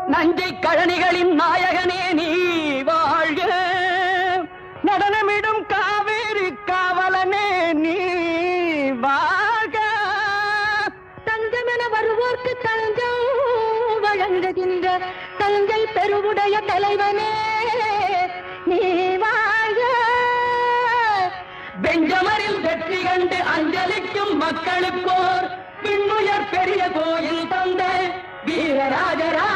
நஞ்சை கழனிகளின் நாயகனே நீ வாழ்க. நடனமிடும் காவேரி காவலனே நீ வாழ்க. தஞ்சமென வருவோர்க்கு தஞ்சம் வழங்குகின்ற தஞ்சை பெருவுடைய தலைவனே நீ வாழ்க. பெஞ்சமரில் வெற்றி கண்டு அஞ்சலிக்கும் மக்களுக்கோர் பின்னுயர் பெரிய கோயில் தந்த வீரராஜரா